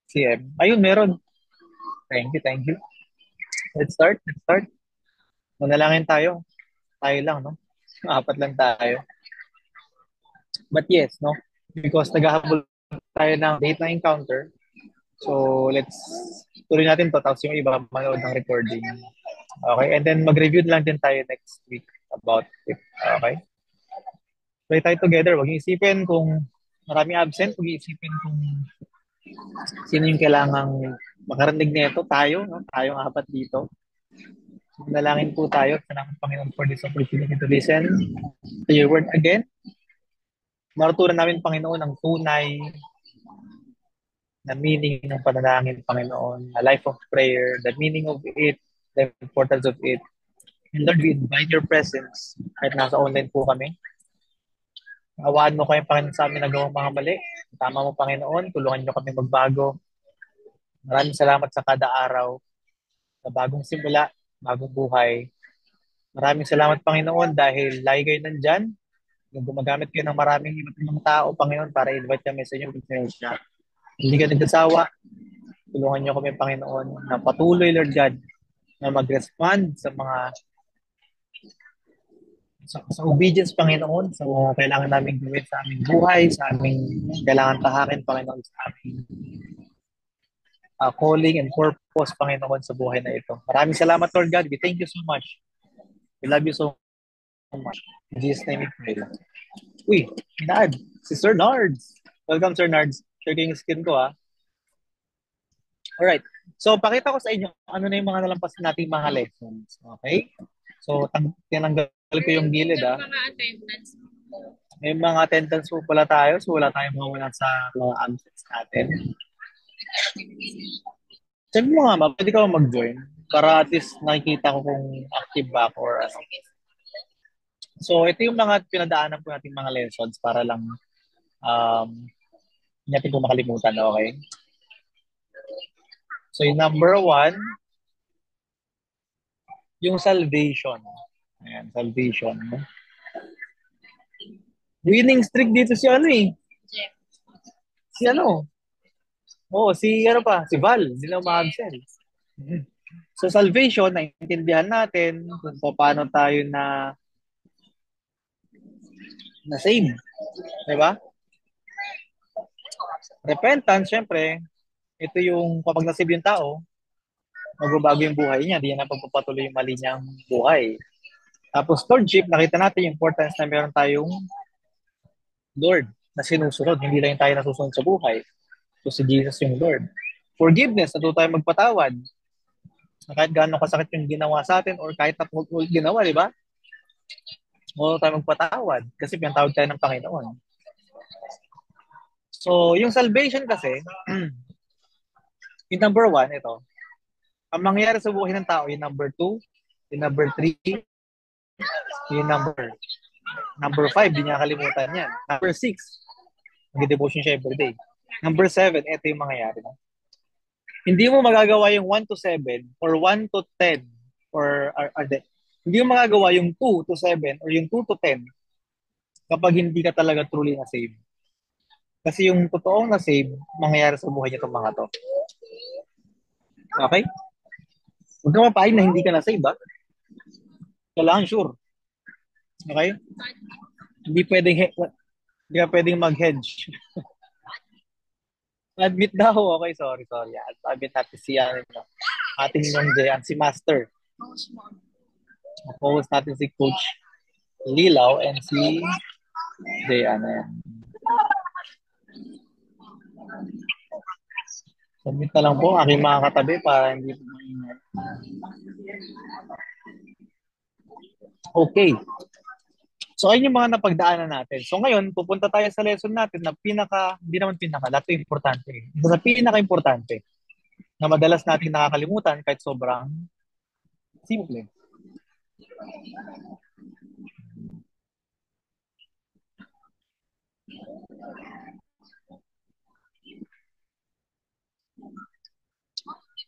CM. Ayun, meron. Thank you, thank you. Let's start, let's start. Manalangin tayo. Tayo lang, no? Apat lang tayo. But yes, no? Because naghahabol tayo ng date na encounter. So, let's tuloy natin to. Tapos yung iba, manood ng recording. Okay? And then mag-review lang din tayo next week about it. Okay? Play tayo together. Huwag niyo isipin kung marami absent. Huwag niyo isipin kung sino yung kailangang makarinig nito. Tayo, no? Tayong apat dito. Manalangin po tayo. Salamat Panginoon for this opportunity to listen to your word again. Marutunan namin, Panginoon, ang tunay na meaning ng panalangin, Panginoon, a life of prayer, the meaning of it, the importance of it. And Lord, we invite your presence kahit nasa online po kami. Awaan mo kayo, Panginoon, sa amin nagawang mga mali. Tama mo, Panginoon, tulungan niyo kami magbago. Maraming salamat sa kada araw, sa bagong simula, bagong buhay. Maraming salamat, Panginoon, dahil lagi kayo nandyan. Yung gumagamit kayo ng maraming iba't ibang tao, Panginoon, para invite kami sa inyong presensya. Hindi ka nagsasawa. Tulungan niyo kami, Panginoon, na patuloy, Lord God, na mag-respond sa obedience, Panginoon, sa mga kailangan namin gawin sa aming buhay, sa aming kailangan tahakin, Panginoon, sa aming calling and purpose, Panginoon, sa buhay na ito. Maraming salamat, Lord God. We thank you so much. We love you so much. In Jesus' name we pray. Uy, inaad. Si Sir Nards. Welcome, Sir Nards. Share ko yung skin ko, ha. Alright. So, pakita ko sa inyo ano na yung mga nalampasan nating mga lessons. Okay? So, tinanggal ko yung gilid, ha. Mga attendance po. May mga attendance po pala tayo. So, wala tayong mawala sa mga absence natin. Sabi mo nga, ma, pwede ka ba mag-join? Para at least nakikita ko kung active ba ako or ano. So, ito yung mga pinadaanan po nating mga lessons para lang um, hindi natin po makalimutan, okay? So, yung number one, yung salvation. Ayan, salvation. Winning streak dito si ano eh. Jeff. Si ano? Oo, si ano pa, si Val. Hindi na ma-absent. So, salvation, naintindihan natin kung paano tayo na save. Di ba? Repentance, syempre, ito yung kapag nasave yung tao, magbabago yung buhay niya, hindi niya na pagpapatuloy yung mali niyang buhay. Tapos lordship, nakita natin yung importance na meron tayong Lord na sinusunod, hindi lang tayo nasusunod sa buhay. So si Jesus yung Lord. Forgiveness, natuto tayo magpatawad. Na kahit gaano kasakit yung ginawa sa atin or kahit na ginawa, di ba? Natuto tayo magpatawad kasi pinatawad tayo ng Panginoon. So yung salvation kasi, yung number one, ito, ang mangyayari sa buhay ng tao, yung number two, yung number three, yung number five, di niya kalimutan yan. Number six, nag-devotion siya everyday. Number seven, ito yung mangyayari. Hindi mo magagawa yung 1 to 7 or 1 to 10 hindi mo magagawa yung 2 to 7 or yung 2 to 10 kapag hindi ka talaga truly na save. Kasi yung totoong na save, mangyayari sa buhay niya itong mga to. Okay? Huwag ka mapahig na hindi ka na save, ha? Kailangan sure. Okay? Hindi pwedeng, hindi ka pwedeng mag-hedge. Admit daw. Okay, sorry. Admit natin si ating yung Jayan, si Master. Post natin si Coach Lilaw and si Jayan. Submit na lang po aking mga katabi para hindi po maingay. Okay. So, ayun yung mga napagdaanan natin. So, ngayon, pupunta tayo sa lesson natin na hindi naman lahat importante. Isa sa pinaka-importante na madalas natin nakakalimutan kahit sobrang simple.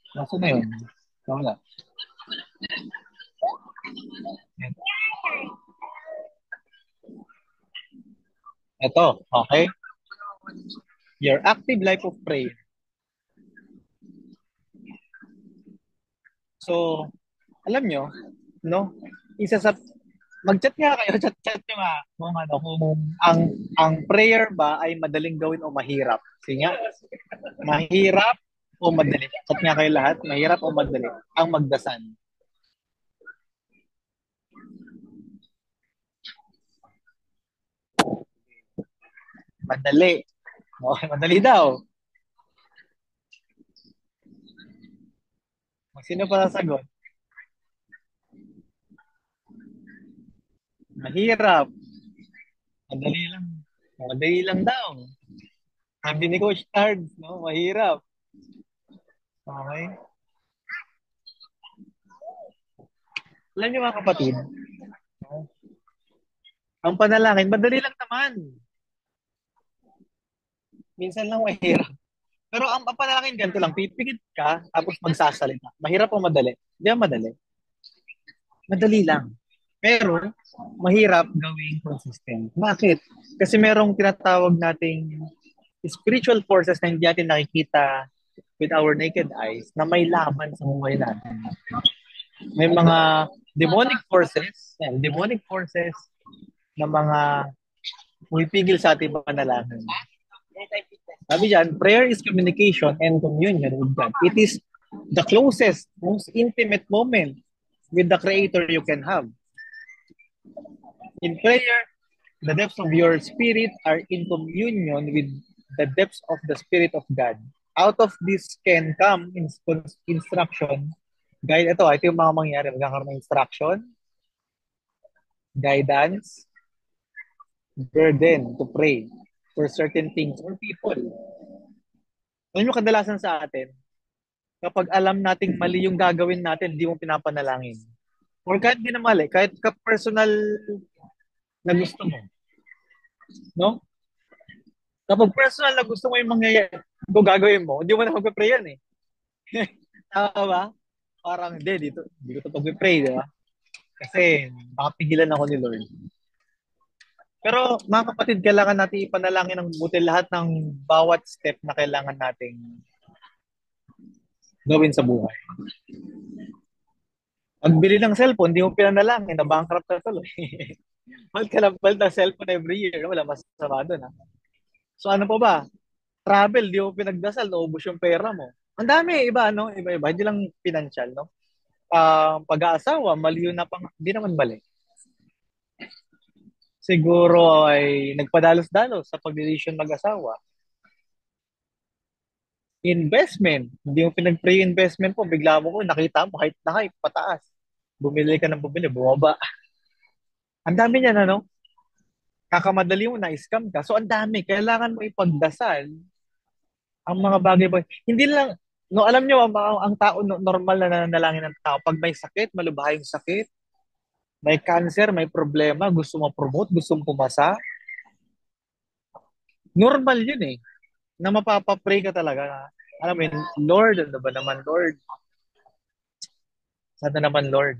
Kaso na yun. Wala. Ito, okay? Your active life of prayer. So, alam nyo, no? Isa sa mag-chat nga kayo, chat nyo nga kung ano, kung ang prayer ba ay madaling gawin o mahirap. Sige nga, mahirap o madali. Chat nga kayo lahat, mahirap o madali ang magdasal. Madali. Okay, madali daw. Sino pa sasagot? Mahirap. Madali lang. Madali lang daw. Sabi ni Coach Cards, no? Mahirap. Okay. Alam niyo mga kapatid, no? Ang panalangin, madali lang naman. Minsan lang mahirap. Pero ang panalangin ganito lang, pipikit ka, tapos magsasalita. Mahirap o madali? Hindi madali. Madali lang. Pero, mahirap gawing consistent. Bakit? Kasi merong tinatawag nating spiritual forces na hindi natin nakikita with our naked eyes na may laban sa buhay natin. May mga demonic forces na mga pumipigil sa ating panalangin. Sabi dyan, prayer is communication and communion with God. It is the closest, most intimate moment with the Creator you can have. In prayer, the depths of your spirit are in communion with the depths of the Spirit of God. Out of this can come instruction, guide. Ito yung mga mangyayari. Magkakaroon ng instruction, guidance, burden to pray for certain things or people. Alam nyo, kadalasan sa atin, kapag alam nating mali yung gagawin natin, hindi mo pinapanalangin. Or kahit di na mali, kahit ka-personal na gusto mo. No? Kapag personal na gusto mo yung mangyayari, kung gagawin mo, hindi mo na magpe-pray yan eh. Tama ba? Parang, hindi ko ito pag-pray, di ba? Kasi, baka pigilan ako ni Lord. Pero, mga kapatid, kailangan natin ipanalangin ng buti lahat ng bawat step na kailangan nating gawin sa buhay. Pagbili ng cellphone, hindi mo pinanalangin, na bankrupt na tuloy. Mahal ka lang balt ng cellphone every year. Wala masama doon. Ha? So ano pa ba? Travel, di mo pinagdasal, naubos yung pera mo. Ang dami, iba, no? Iba-iba. Hindi lang financial, no? Pag-aasawa, mali yun na pang, hindi naman mali. Siguro ay nagpadalos-dalos sa pag-decision mag-asawa. Investment, hindi mo pinag-pray investment mo, bigla mo ko, nakita mo, kahit na kahit pataas. Bumili ka ng bumili, bumaba. Ang dami niyan, ano? Kakamadali mo na scam ka. So ang dami, kailangan mo ipagdasal ang mga bagay ba. Hindi lang no alam niyo ang tao normal na nananalangin ng tao pag may sakit, malubhayong sakit, may cancer, may problema, gusto mo promote, gusto mo pumasa, normal 'yun eh. Na mapapapray ka talaga na, alam mo yun, Lord, ano ba naman Lord? Sana naman Lord.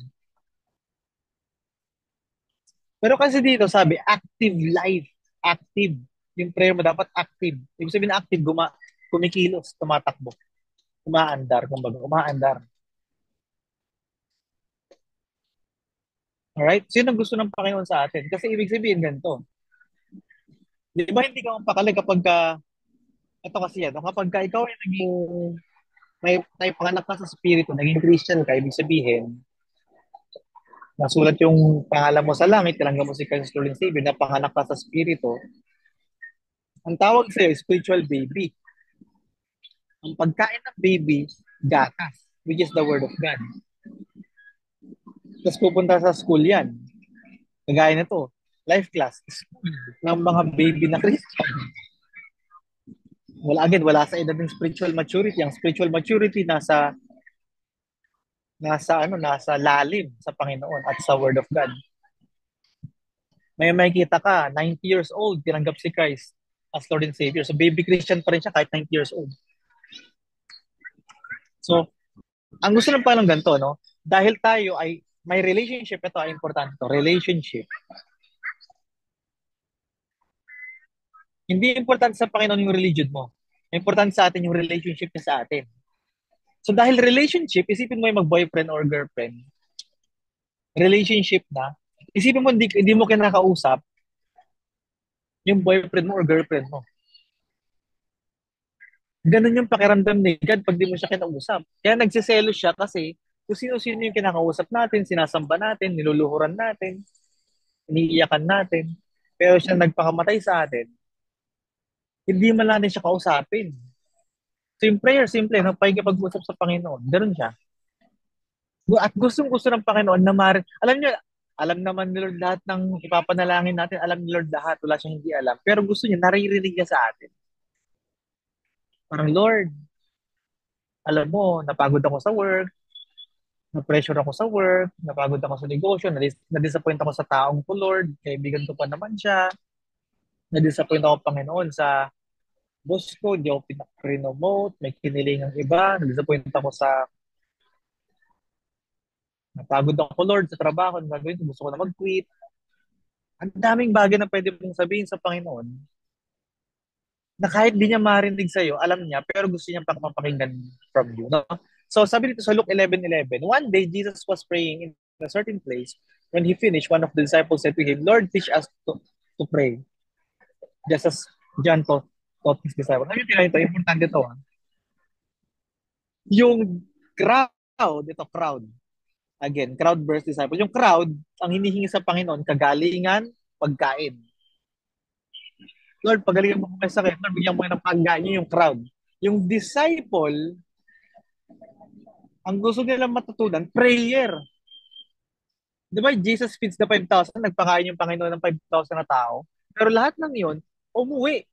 Pero kasi dito sabi, active life. Active. Yung prayer mo dapat active. Ibig sabihin na active, kumikilos, tumatakbo. Umaandar, kumbaga, umaandar. Alright? Sino gusto ng Panginoon sa atin? Kasi ibig sabihin ganito. Di ba hindi ka mapakali kapag ka, ito kasi yan, no? Kapag ka ikaw ay naging, may panganak ka sa spirito, naging Christian ka, ibig sabihin, nasulat yung pangalan mo sa langit, tinanggap mo si Christ Lord and Savior, na panganak ka sa spirito, ang tawag sa'yo, spiritual baby. Ang pagkain ng baby, gatas, which is the word of God. Tapos pupunta sa school yan. Kagaya na to, life class, school ng mga baby na Christian. Wala sa edad ng spiritual maturity. Ang spiritual maturity nasa lalim sa Panginoon at sa Word of God. May makikita ka, 90 years old, tinanggap si Christ as Lord and Savior. So baby Christian pa rin siya kahit 90 years old. So, ang gusto lang palang ganito, no? Dahil tayo ay may relationship, ito ay importante to, relationship. Hindi importante sa Panginoon yung religion mo. Importante sa atin yung relationship niya sa atin. So dahil relationship, isipin mo yung mag-boyfriend or girlfriend, relationship na, isipin mo hindi mo kinakausap yung boyfriend mo or girlfriend mo. Ganun yung pakiramdam ni God pag di mo siya kinausap. Kaya nagsiselo siya kasi kung sino-sino yung kinakausap natin, sinasamba natin, niluluhuran natin, iniiyakan natin. Pero siya nagpakamatay sa atin, hindi man natin siya kausapin. So yung prayer, simple, nagpakikipag-usap sa Panginoon. Ganun siya. At gustong-gusto ng Panginoon na alam niyo, alam naman ni Lord lahat ng ipapanalangin natin, alam ni Lord lahat, wala siyang hindi alam. Pero gusto niya, naririnig niya sa atin. Parang, Lord, alam mo, napagod ako sa work, na-pressure ako sa work, napagod ako sa negosyo, na-disappoint ako sa taong ko, Lord, kaibigan ko pa naman siya, na-disappoint ako, Panginoon, sa boss ko, di ako pinaka-promote, may kinilingang iba, na-disappoint ako sa, napagod ako, Lord, sa trabaho, ang gagawin ko, gusto ko na mag-quit. Ang daming bagay na pwede mong sabihin sa Panginoon, na kahit di niya marinig sa'yo, alam niya, pero gusto niya mapakinggan from you. No? So sabi dito sa Luke 11:11, one day Jesus was praying in a certain place. When he finished, one of the disciples said to him, Lord, teach us to pray. Just as John taught his disciples. Ano yung ito? Importante ito. Ha? Yung crowd. Again, crowd versus disciples. Yung crowd, ang hinihingi sa Panginoon, kagalingan, pagkain. Lord, pagalingan mo kami sa sakit. Lord, bigyan mo ng pagkain yung crowd. Yung disciple, ang gusto nilang matutunan, prayer. Di ba, Jesus feeds the 5,000, nagpakain yung Panginoon ng 5,000 na tao. Pero lahat ng yun, umuwi.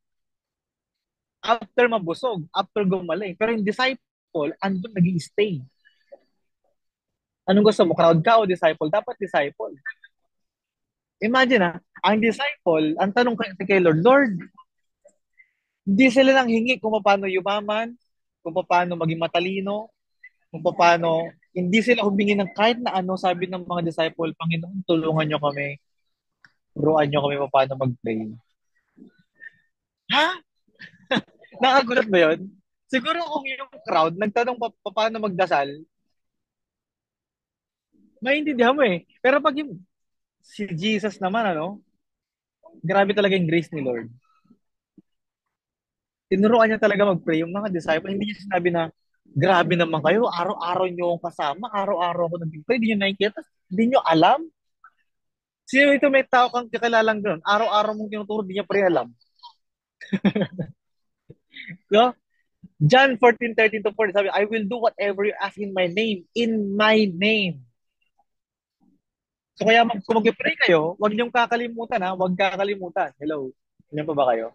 After mabusog, after gumaling. Pero yung disciple, andun nag-i-stay. Anong gusto mo, crowd ka o disciple? Dapat disciple. Imagine ang disciple, ang tanong kay Lord, Lord, hindi sila nang hingi kung paano yumaman, kung paano maging matalino, kung paano, hindi sila humingi ng kahit na ano, sabi ng mga disciple, Panginoon, tulungan nyo kami, turuan nyo kami paano mag-pray. Ha? Nakagulat ba yun? Siguro kung yung crowd, nagtanong paano magdasal, maintindihan mo eh. Pero pag yung si Jesus naman, grabe talaga yung grace ni Lord. Tinuruan niya talaga mag-pray yung mga disciple. Hindi niya sinabi na, grabe naman kayo, araw-araw niyo akong kasama, araw-araw ako nag-pray, hindi niyo nakikita, hindi niyo alam. Sino ito may tao kang kakilalang gano'n? Araw-araw mong tinuturo, hindi niya pray alam. No? John 14:13 to 14, sabi, I will do whatever you ask in my name. In my name. So kaya kung mag-pray kayo, huwag niyong kakalimutan huwag kakalimutan. Hello? Ganyan pa ba kayo?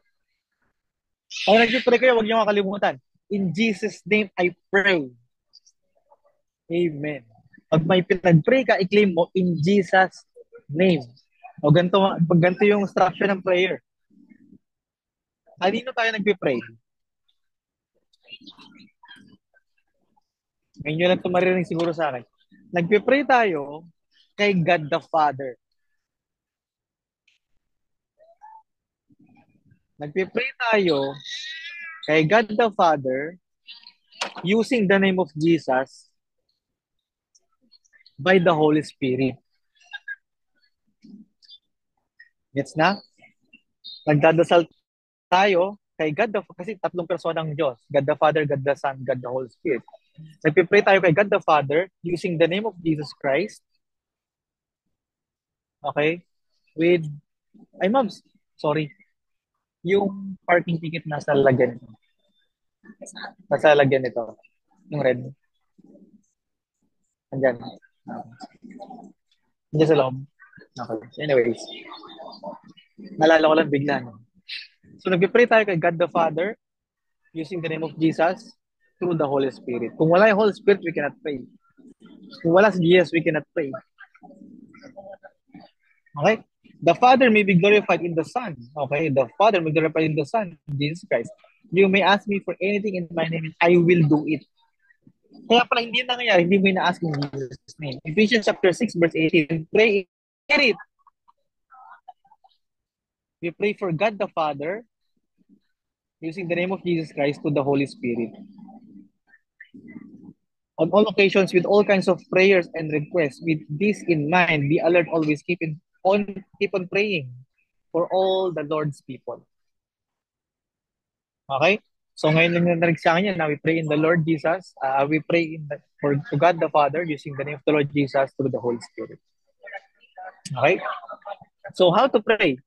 Kung nag-pray kayo, huwag niyong kakalimutan. In Jesus' name, I pray. Amen. Pag may pinag-pray ka, i-claim mo, in Jesus' name. O ganito yung structure ng prayer. Kanino tayo nagpe-pray? Ngayon nyo lang ito maririnig siguro sa akin. Nagpe-pray tayo kay God the Father. Nagpe-pray tayo kay God the Father using the name of Jesus by the Holy Spirit. Gets na? Nagdadasal tayo kay God kasi tatlong persona ng Diyos. God the Father, God the Son, God the Holy Spirit. Nagpe-pray tayo kay God the Father using the name of Jesus Christ. Okay? With, ma'am, sorry. Yung parking ticket nasa lagyan nito. Nasa lagyan nito. Yung red. Andyan. Andyan sa loob. Okay. Anyways. Nalala ko lang bigla. So nagpe-pray tayo kay God the Father using the name of Jesus through the Holy Spirit. Kung wala yung Holy Spirit, we cannot pray. Kung wala si Jesus, we cannot pray. Okay? The Father may be glorified in the Son. Okay? The Father may be glorified in the Son, Jesus Christ. You may ask me for anything in my name, and I will do it. Kaya pala hindi nangyayari, hindi mo ina-ask in Jesus' name. Ephesians chapter 6, verse 18, pray it. We pray for God the Father using the name of Jesus Christ to the Holy Spirit. On all occasions, with all kinds of prayers and requests, with this in mind, be alert, always keep on praying for all the Lord's people. Okay? So ngayon lang narinig sa akin yan, now we pray in the Lord Jesus. We pray to God the Father using the name of the Lord Jesus through the Holy Spirit. Okay? So how to pray?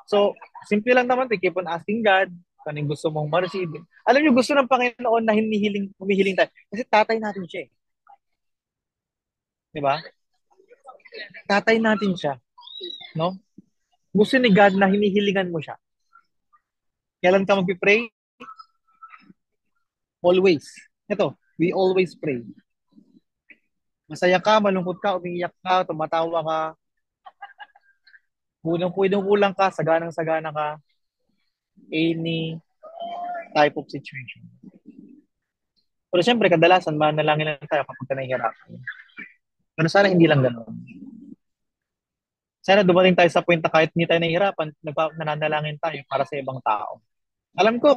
So, simple lang naman, keep on asking God kung anong gusto mong ma-receive. Alam niyo, gusto ng Panginoon na humihiling tayo. Kasi tatay natin siya eh. Di ba? Tatay natin siya. No? Gusto ni God na hinihilingan mo siya. Kailan ka mag-pray? Always. Ito, we always pray. Masaya ka, malungkot ka, umiiyak ka, tumatawa ka, kulang ka, saganang-sagana ka, any type of situation. Pero siyempre, kadalasan, manalangin lang tayo kapag ka nahihirapan. Pero sana hindi lang ganoon. Sana dumating tayo sa point na kahit hindi tayo nahihirapan, nananalangin tayo para sa ibang tao. Alam ko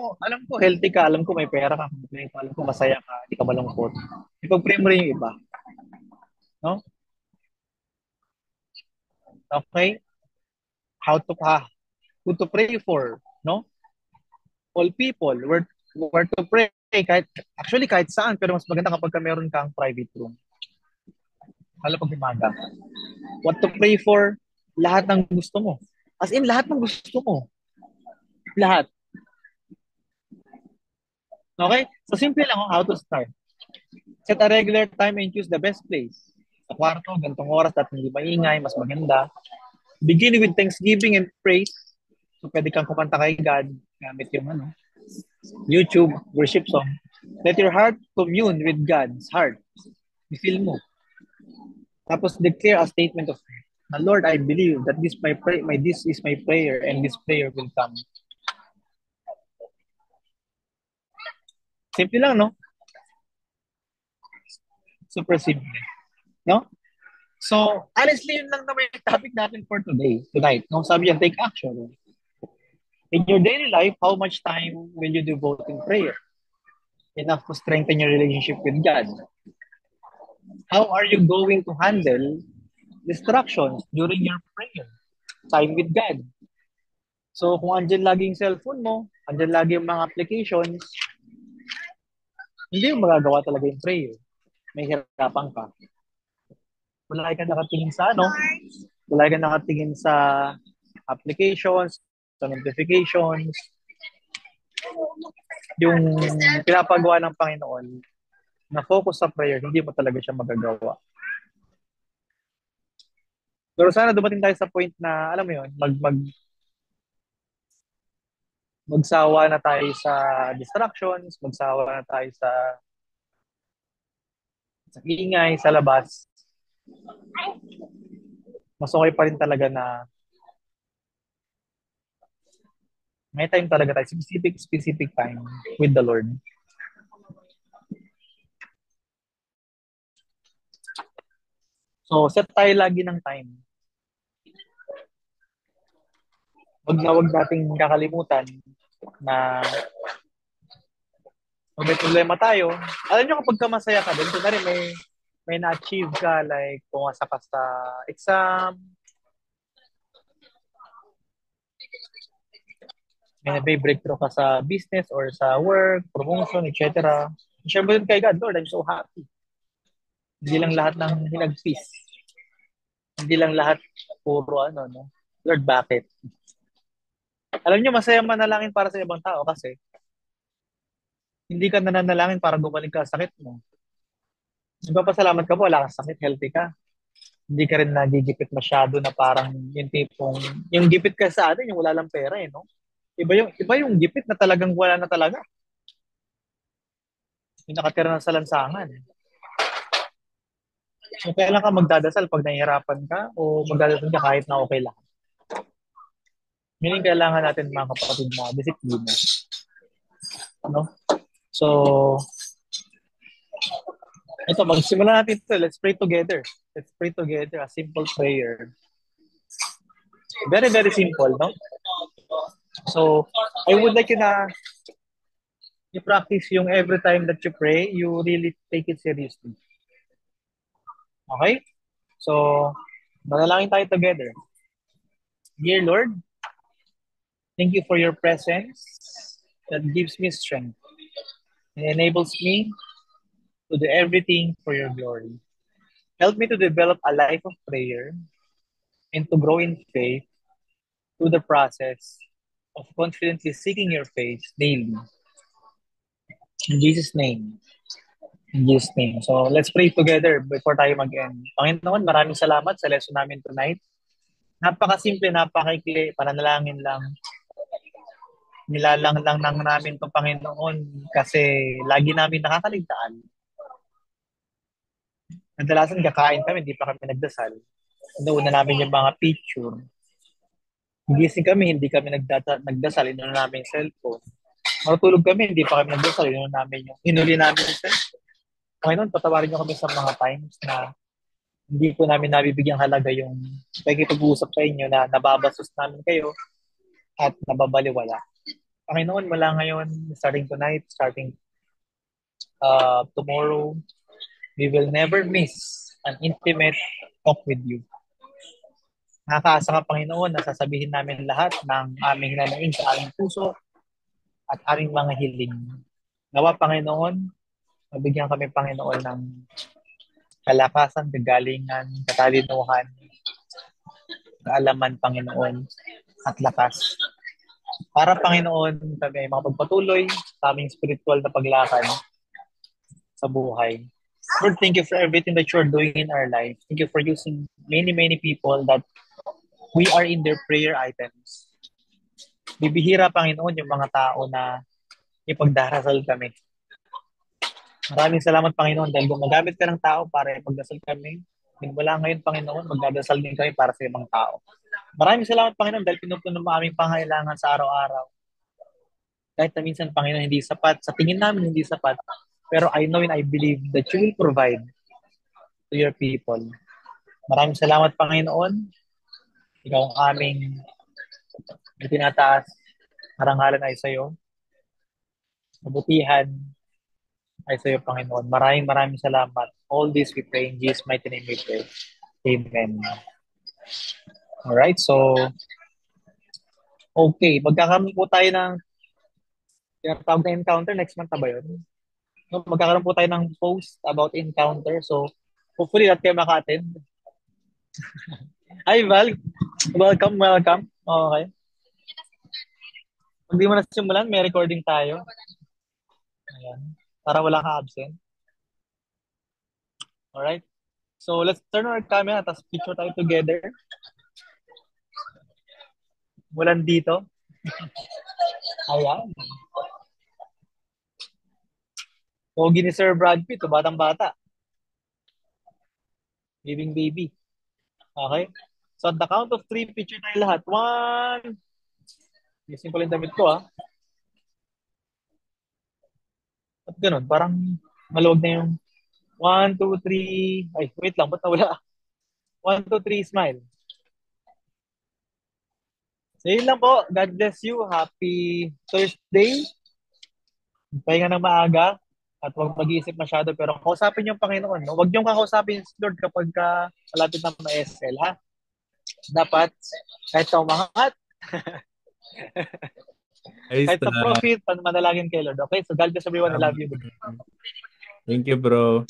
healthy ka, alam ko may pera ka, alam ko masaya ka, hindi ka malungkot. Ipag-pray mo rin yung iba. No? Okay? Who to pray for, no? All people, where to pray, kahit saan, pero mas maganda kapag meron kang private room. Lalo pag umaga. What to pray for, lahat ng gusto mo. As in, lahat ng gusto mo. Lahat. Okay? So, simple lang how to start. Set a regular time and choose the best place. Sa kwarto, gantong oras at hindi maingay, mas maganda. Begin with thanksgiving and praise. So, pwede kang kumanta kay God gamit yung YouTube, worship song. Let your heart commune with God's heart. I-feel mo. Tapos declare a statement of faith. Na Lord, I believe that this is my prayer and this prayer will come. Simple lang, no? Super simple. No? So, honestly, yun lang naman yung topic natin for tonight. No? Sabi yan, take action. In your daily life, how much time will you devote in prayer? Enough to strengthen your relationship with God. How are you going to handle distractions during your prayer? Time with God. So, kung andyan lagi yung cellphone mo, andyan lagi yung mga applications, hindi mo magagawa talaga yung prayer. May hirapan ka. Wala ka nakatingin sa wala ka nakatingin sa applications, sa notifications, yung pinapagawa ng Panginoon na focus sa prayer, hindi mo talaga siya magagawa. Pero sana dumating tayo sa point na, alam mo yun, magsawa na tayo sa distractions, magsawa na tayo sa ingay, sa labas. Mas okay pa rin talaga na may time talaga tayo, specific time with the Lord. So, set tayo lagi ng time. Wag nating kakalimutan na kung may problema tayo, alam nyo kapag ka masaya ka, dito na rin may na-achieve ka, like pumasa ka sa exam, may breakthrough ka sa business or sa work, promotion, etc. Share mo yun kay God, Lord, I'm so happy. Hindi lang lahat ng hinagpis. Hindi lang lahat puro no? Lord, bakit? Alam nyo, masaya manalangin para sa ibang tao kasi hindi ka nananalangin para gumaling ka sa sakit mo. Nagpapasalamat ka po, wala kang sakit, healthy ka. Hindi ka rin nagigipit masyado na parang yung tipong, yung gipit ka sa atin, yung wala lang pera no? Iba yung gipit na talagang wala na talaga. Yung nakatira na sa lansangan. So, kailan ka magdadasal pag nahihirapan ka o magdadasal ka kahit na okay lang? Meaning kailangan natin mga kapatid na disiplina. Ano? So, ito, magsimula natin ito. Let's pray together. Let's pray together. A simple prayer. Very, very simple, no? So, I would like you na You practice yung every time that you pray, you really take it seriously. Okay? So, manalangin tayo together. Dear Lord, thank you for your presence that gives me strength and enables me to do everything for your glory. Help me to develop a life of prayer and to grow in faith through the process of confidently seeking your face daily. In Jesus' name. In Jesus' name. So let's pray together before tayo mag-end. Panginoon, maraming salamat sa lesson namin tonight. Napakasimple, napakaikli, pananalangin lang. Nilalang lang ng namin to Panginoon kasi lagi namin nakakaligtaan. Kadalasan kakain kami, hindi pa kami nagdasal. Inuuna namin yung mga picture. Gising kami, hindi kami nagdasal, inuuna namin yung cellphone. Matutulog kami, hindi pa kami nagdasal, inuuna namin yung hinuli namin yung cellphone. Panginoon, patawarin niyo kami sa mga times na hindi po namin nabibigyang halaga yung pag-iusap sa inyo na nababastos namin kayo at nababaliwala. Panginoon, mula ngayon, starting tonight, starting tomorrow, we will never miss an intimate talk with you. Nakakaasa ka, Panginoon, na sasabihin namin lahat ng aming nanaing sa aming puso at aming mga hiling. Nawa, Panginoon, mabigyan kami, Panginoon, ng kalakasan, kagalingan, katalinuhan, kaalaman, Panginoon, at lakas. Para, Panginoon, kami ay makapagpatuloy sa aming spiritual na paglakad sa buhay. Lord, thank you for everything that you're doing in our life. Thank you for using many, many people that we are in their prayer items. Bibihira, Panginoon, yung mga tao na ipagdarasal kami. Maraming salamat, Panginoon, dahil gumagamit ka ng tao para ipagdasal kami. Mula ngayon, Panginoon, magdadasal din kami para sa ibang tao. Maraming salamat, Panginoon, dahil pinupuno mo aming pangailangan sa araw-araw. Kahit na minsan, Panginoon, hindi sapat. Sa tingin namin, hindi sapat. Pero I know and I believe that you will provide to your people. Maraming salamat, Panginoon. Ikaw ang aming tinataas. Karangalan ay sa iyo. Mabutihan ay sa iyo, Panginoon. Maraming salamat. All this we pray in Jesus' mighty name we pray. Amen. Alright, so, okay. Magkakaroon po tayo ng tinatawag na encounter. Next month na ba yun? No, magkakaroon po tayo ng post about encounter. So, hopefully, lahat kayo maka-attend. Hi, Val. Welcome. Okay. Pag di mo nasimulan, may recording tayo. Ayan. Para wala ka absent. Alright. So, let's turn our camera tapos picture tayo together. Mulan dito. Ayan. Pogi ni Sir Brad Pitt, batang-bata. Living baby. Okay? So, at the count of 3, picture tayo lahat. 1. Gising ko lang damit ko, ha? At ganun, parang maluwag na yung 1, 2, 3. Ay, wait lang, ba't nawala? 1, 2, 3, smile. So, yun lang po. God bless you. Happy Thursday. Pahinga ng maaga. At huwag mag-iisip masyado. Pero kausapin yung Panginoon. No? Huwag niyong kakausapin si Lord kapag malapit ng ma-SL, ha? Dapat, kahit sa umangat, Ayos kahit sa na. profit, manalangin kay Lord. Okay? So, God bless everyone. I love you. Thank you, bro.